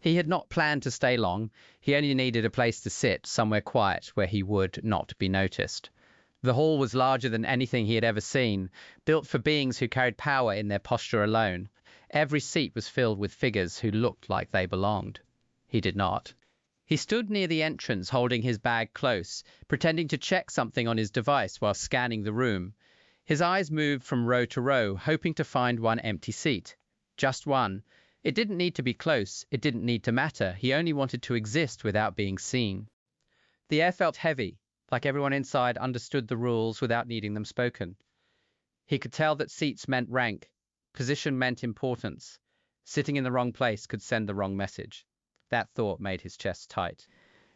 He had not planned to stay long. He only needed a place to sit, somewhere quiet where he would not be noticed. The hall was larger than anything he had ever seen, built for beings who carried power in their posture alone. Every seat was filled with figures who looked like they belonged. He did not. He stood near the entrance, holding his bag close, pretending to check something on his device while scanning the room. His eyes moved from row to row, hoping to find one empty seat. Just one. It didn't need to be close. It didn't need to matter. He only wanted to exist without being seen. The air felt heavy, like everyone inside understood the rules without needing them spoken. He could tell that seats meant rank, position meant importance. Sitting in the wrong place could send the wrong message. That thought made his chest tight.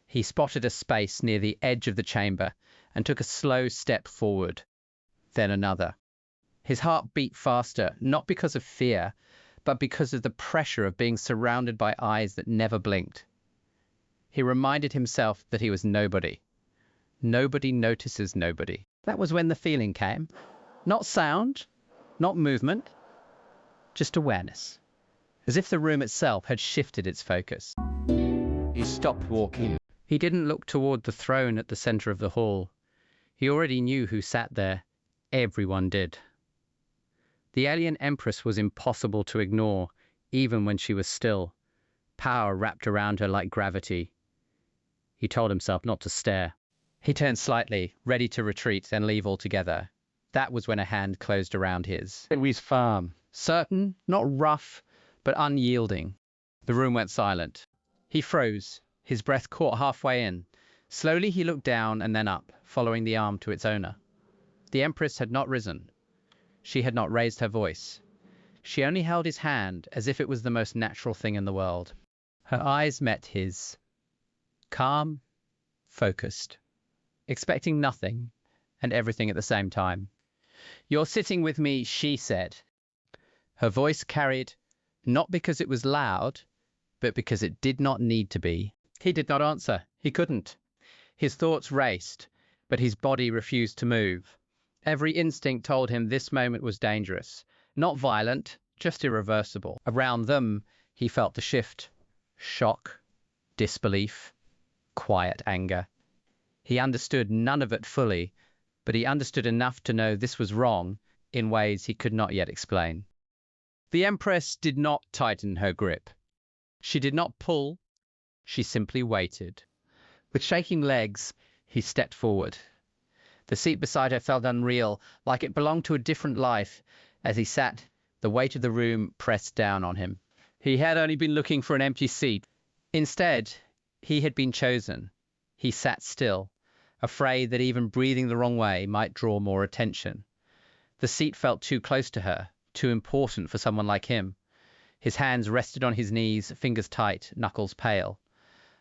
He spotted a space near the edge of the chamber and took a slow step forward, then another. His heart beat faster, not because of fear, but because of the pressure of being surrounded by eyes that never blinked. He reminded himself that he was nobody. Nobody notices nobody. That was when the feeling came. Not sound, not movement, just awareness. As if the room itself had shifted its focus. He stopped walking. He didn't look toward the throne at the center of the hall. He already knew who sat there. Everyone did. The Alien Empress was impossible to ignore, even when she was still. Power wrapped around her like gravity. He told himself not to stare. He turned slightly, ready to retreat and leave altogether. That was when a hand closed around his. It was firm. Certain, not rough, but unyielding. The room went silent. He froze, his breath caught halfway in. Slowly he looked down and then up, following the arm to its owner. The Empress had not risen. She had not raised her voice. She only held his hand as if it was the most natural thing in the world. Her eyes met his. Calm, focused, expecting nothing and everything at the same time. "You're sitting with me," she said. Her voice carried, not because it was loud, but because it did not need to be. He did not answer. He couldn't. His thoughts raced, but his body refused to move. Every instinct told him this moment was dangerous. Not violent, just irreversible. Around them, he felt the shift. Shock, disbelief, quiet anger. He understood none of it fully, but he understood enough to know this was wrong in ways he could not yet explain. The Empress did not tighten her grip. She did not pull. She simply waited. With shaking legs, he stepped forward. The seat beside her felt unreal, like it belonged to a different life. As he sat, the weight of the room pressed down on him. He had only been looking for an empty seat. Instead, he had been chosen. He sat still, afraid that even breathing the wrong way might draw more attention. The seat felt too close to her, too important for someone like him. His hands rested on his knees, fingers tight, knuckles pale.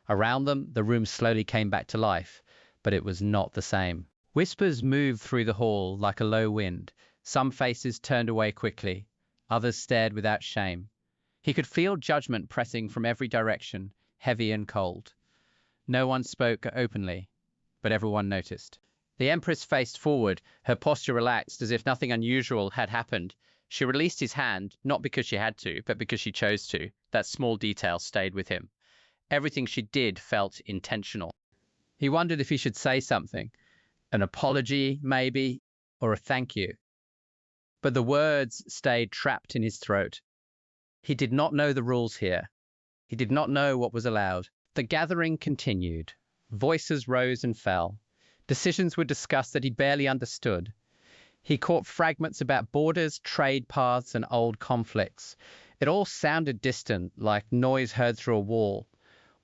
Around them, the room slowly came back to life, but it was not the same. Whispers moved through the hall like a low wind. Some faces turned away quickly. Others stared without shame. He could feel judgment pressing from every direction, heavy and cold. No one spoke openly, but everyone noticed. The Empress faced forward, her posture relaxed as if nothing unusual had happened. She released his hand, not because she had to, but because she chose to. That small detail stayed with him. Everything she did felt intentional. He wondered if he should say something. An apology, maybe, or a thank you. But the words stayed trapped in his throat. He did not know the rules here. He did not know what was allowed. The gathering continued. Voices rose and fell. Decisions were discussed that he barely understood. He caught fragments about borders, trade paths, and old conflicts. It all sounded distant, like noise heard through a wall.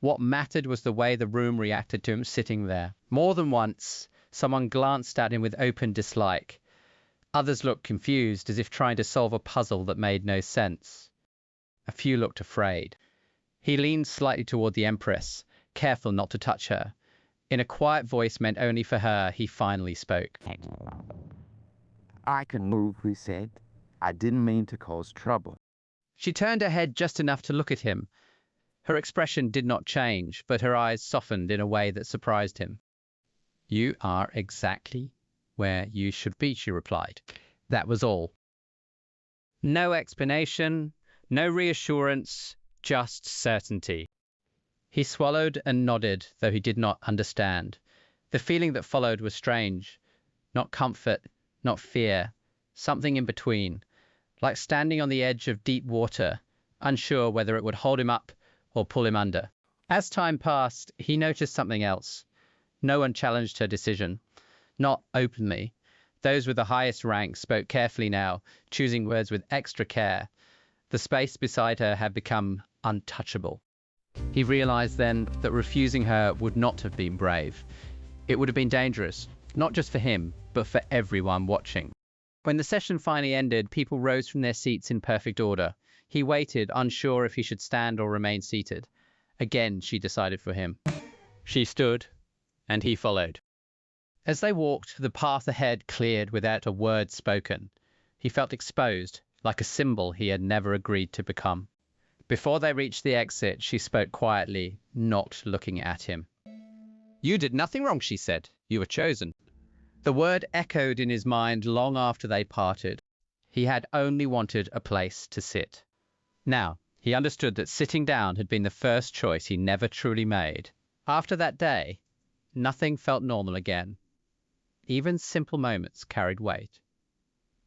What mattered was the way the room reacted to him sitting there. More than once, someone glanced at him with open dislike. Others looked confused, as if trying to solve a puzzle that made no sense. A few looked afraid. He leaned slightly toward the Empress, careful not to touch her. In a quiet voice meant only for her, he finally spoke. "I can move," he said. "I didn't mean to cause trouble." She turned her head just enough to look at him. Her expression did not change, but her eyes softened in a way that surprised him. "You are exactly where you should be," she replied. That was all. No explanation, no reassurance, just certainty. He swallowed and nodded, though he did not understand. The feeling that followed was strange. Not comfort, not fear, something in between, like standing on the edge of deep water, unsure whether it would hold him up or pull him under. As time passed, he noticed something else. No one challenged her decision. Not openly. Those with the highest rank spoke carefully now, choosing words with extra care. The space beside her had become untouchable. He realized then that refusing her would not have been brave. It would have been dangerous, not just for him, but for everyone watching. When the session finally ended, people rose from their seats in perfect order. He waited, unsure if he should stand or remain seated. Again, she decided for him. She stood, and he followed. As they walked, the path ahead cleared without a word spoken. He felt exposed, like a symbol he had never agreed to become. Before they reached the exit, she spoke quietly, not looking at him. "You did nothing wrong," she said. "You were chosen." The word echoed in his mind long after they parted. He had only wanted a place to sit. Now, he understood that sitting down had been the first choice he never truly made. After that day, nothing felt normal again. Even simple moments carried weight.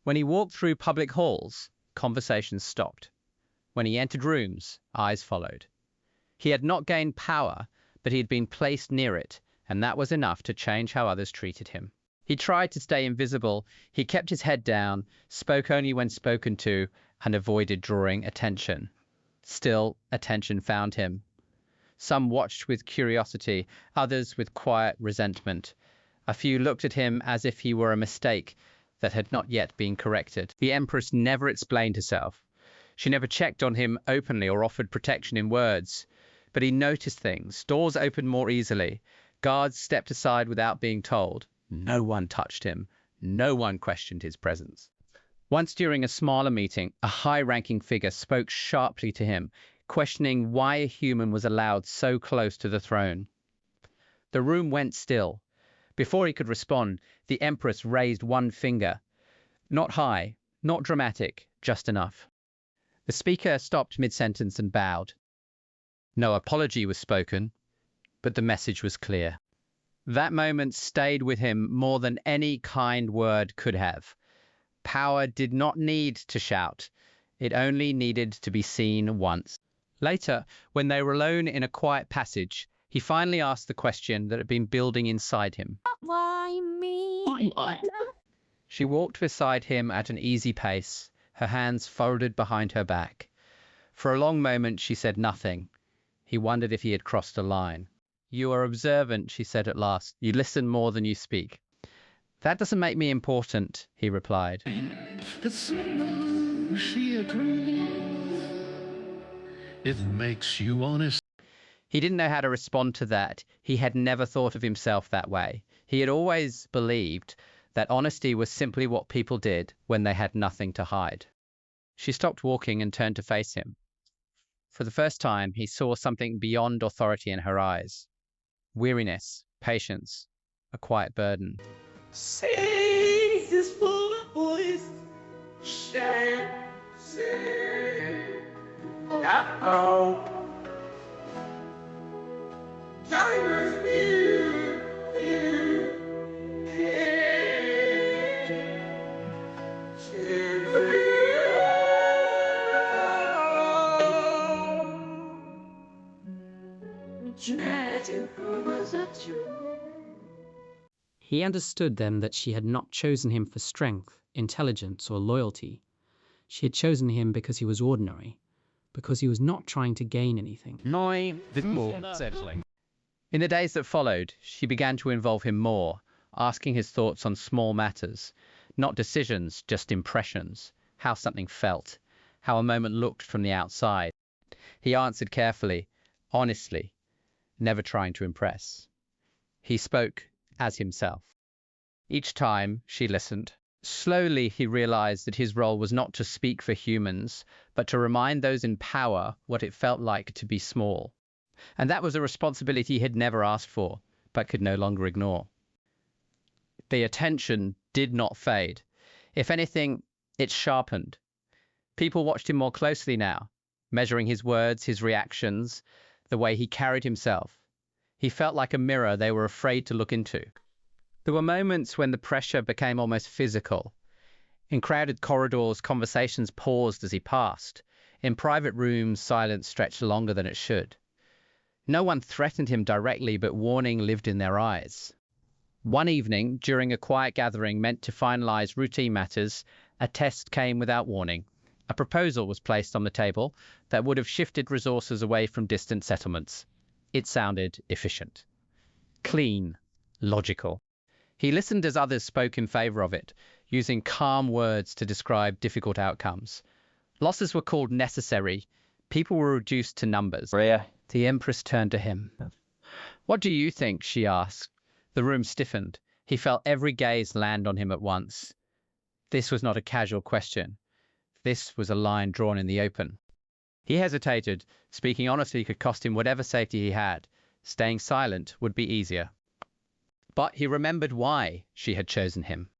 When he walked through public halls, conversations stopped. When he entered rooms, eyes followed. He had not gained power, but he had been placed near it, and that was enough to change how others treated him. He tried to stay invisible. He kept his head down, spoke only when spoken to, and avoided drawing attention. Still, attention found him. Some watched with curiosity, others with quiet resentment. A few looked at him as if he were a mistake that had not yet been corrected. The Empress never explained herself. She never checked on him openly or offered protection in words. But he noticed things. Doors opened more easily. Guards stepped aside without being told. No one touched him. No one questioned his presence. Once during a smaller meeting, a high-ranking figure spoke sharply to him, questioning why a human was allowed so close to the throne. The room went still. Before he could respond, the Empress raised one finger. Not high, not dramatic, just enough. The speaker stopped mid-sentence and bowed. No apology was spoken, but the message was clear. That moment stayed with him more than any kind word could have. Power did not need to shout. It only needed to be seen once. Later, when they were alone in a quiet passage, he finally asked the question that had been building inside him. Why me? She walked beside him at an easy pace, her hands folded behind her back. For a long moment she said nothing. He wondered if he had crossed a line. "You are observant," she said at last. "You listen more than you speak." "That doesn't make me important," he replied. She agrees. It makes you honest. He didn't know how to respond to that. He had never thought of himself that way. He had always believed that honesty was simply what people did when they had nothing to hide. She stopped walking and turned to face him. For the first time, he saw something beyond authority in her eyes. Weariness, patience, a quiet burden. Space is full of boys. Uh-oh. Timer's here. He understood then that she had not chosen him for strength, intelligence, or loyalty. She had chosen him because he was ordinary, because he was not trying to gain anything. In the days that followed, she began to involve him more, asking his thoughts on small matters, not decisions, just impressions, how something felt, how a moment looked from the outside. He answered carefully, honestly, never trying to impress. He spoke as himself. Each time, she listened. Slowly, he realized that his role was not to speak for humans, but to remind those in power what it felt like to be small. And that was a responsibility he had never asked for, but could no longer ignore. The attention did not fade. If anything, it sharpened. People watched him more closely now, measuring his words, his reactions. the way he carried himself. He felt like a mirror they were afraid to look into. There were moments when the pressure became almost physical. In crowded corridors, conversations paused as he passed. In private rooms, silence stretched longer than it should. No one threatened him directly, but warning lived in their eyes. One evening, during a quiet gathering meant to finalize routine matters, a test came without warning. A proposal was placed on the table that would have shifted resources away from distant settlements. It sounded efficient, clean, logical. He listened as others spoke in favor of it, using calm words to describe difficult outcomes. Losses were called necessary. People were reduced to numbers. Rhea. The Empress turned to him. "What do you think?" she asked. The room stiffened. He felt every gaze land on him at once. This was not a casual question. This was a line drawn in the open. He hesitated. Speaking honestly could cost him whatever safety he had. Staying silent would be easier. But he remembered why she had chosen him.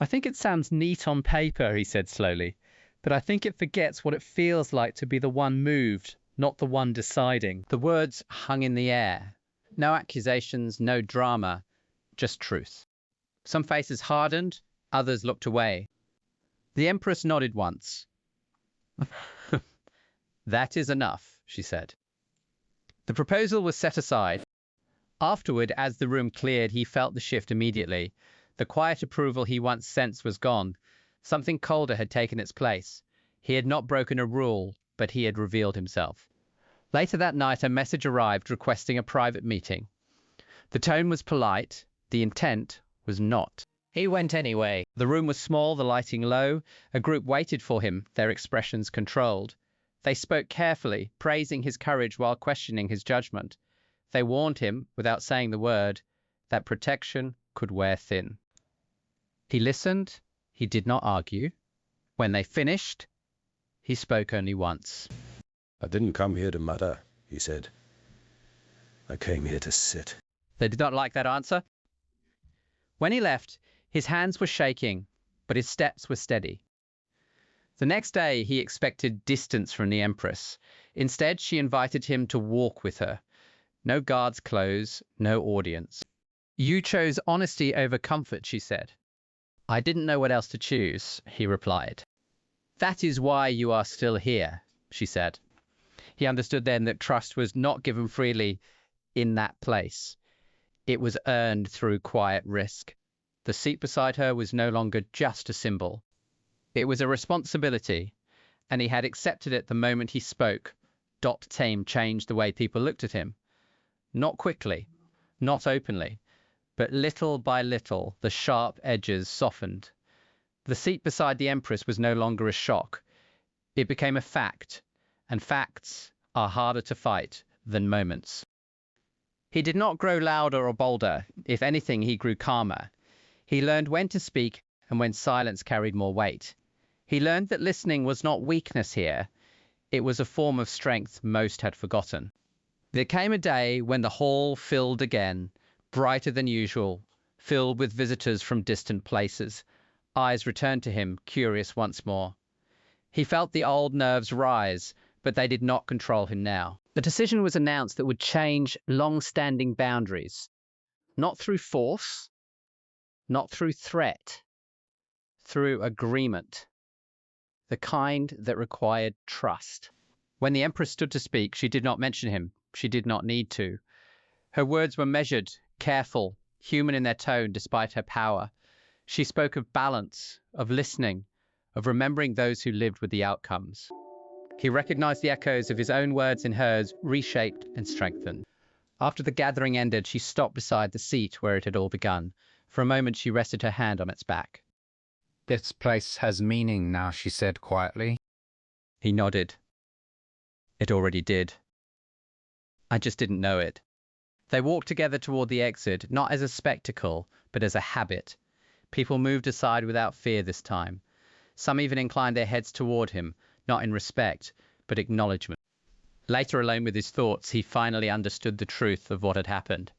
"I think it sounds neat on paper," he said slowly, "but I think it forgets what it feels like to be the one moved, not the one deciding." The words hung in the air. No accusations, no drama, just truth. Some faces hardened, others looked away. The Empress nodded once. "That is enough," she said. The proposal was set aside. Afterward, as the room cleared, he felt the shift immediately. The quiet approval he once sensed was gone. Something colder had taken its place. He had not broken a rule, but he had revealed himself. Later that night, a message arrived requesting a private meeting. The tone was polite. The intent was not. He went anyway. The room was small, the lighting low. A group waited for him, their expressions controlled. They spoke carefully, praising his courage while questioning his judgment. They warned him, without saying the word, that protection could wear thin. He listened. He did not argue. When they finished, he spoke only once. "I didn't come here to mutter," he said. "I came here to sit." They did not like that answer. When he left, his hands were shaking, but his steps were steady. The next day, he expected distance from the Empress. Instead, she invited him to walk with her. No guards close, no audience. "You chose honesty over comfort," she said. "I didn't know what else to choose," he replied. "That is why you are still here," she said. He understood then that trust was not given freely in that place. It was earned through quiet risk. The seat beside her was no longer just a symbol. It was a responsibility, and he had accepted it the moment he spoke. Tame changed the way people looked at him. Not quickly, not openly, but little by little, the sharp edges softened. The seat beside the Empress was no longer a shock. It became a fact, and facts are harder to fight than moments. He did not grow louder or bolder. If anything, he grew calmer. He learned when to speak and when silence carried more weight. He learned that listening was not weakness here. It was a form of strength most had forgotten. There came a day when the hall filled again, brighter than usual, filled with visitors from distant places. Eyes returned to him, curious once more. He felt the old nerves rise, but they did not control him now. The decision was announced that would change long-standing boundaries, not through force, not through threat, through agreement, the kind that required trust. When the Empress stood to speak, she did not mention him. She did not need to. Her words were measured, careful, human in their tone despite her power. She spoke of balance, of listening, of remembering those who lived with the outcomes. He recognized the echoes of his own words in hers, reshaped and strengthened. After the gathering ended, she stopped beside the seat where it had all begun. For a moment, she rested her hand on its back. "This place has meaning now," she said quietly. He nodded. It already did. I just didn't know it. They walked together toward the exit, not as a spectacle, but as a habit. People moved aside without fear this time. Some even inclined their heads toward him, not in respect, but acknowledgement. Later, alone with his thoughts, he finally understood the truth of what had happened.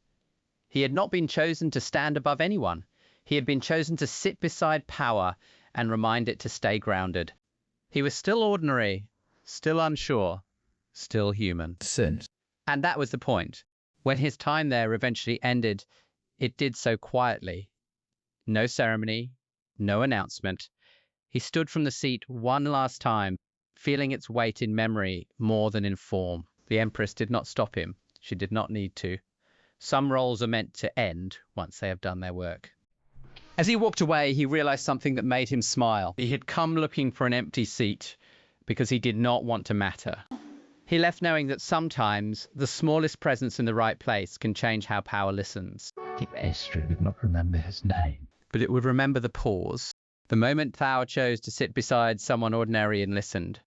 He had not been chosen to stand above anyone. He had been chosen to sit beside power and remind it to stay grounded. He was still ordinary, still unsure, still human. Since. And that was the point. When his time there eventually ended, it did so quietly. No ceremony, no announcement. He stood from the seat one last time, feeling its weight in memory more than in form. The Empress did not stop him. She did not need to. Some roles are meant to end once they have done their work. As he walked away, he realized something that made him smile. He had come looking for an empty seat because he did not want to matter. He left knowing that sometimes the smallest presence in the right place can change how power listens. If Esther did not remember his name. But it would remember the pause. The moment Thao chose to sit beside someone ordinary and listened.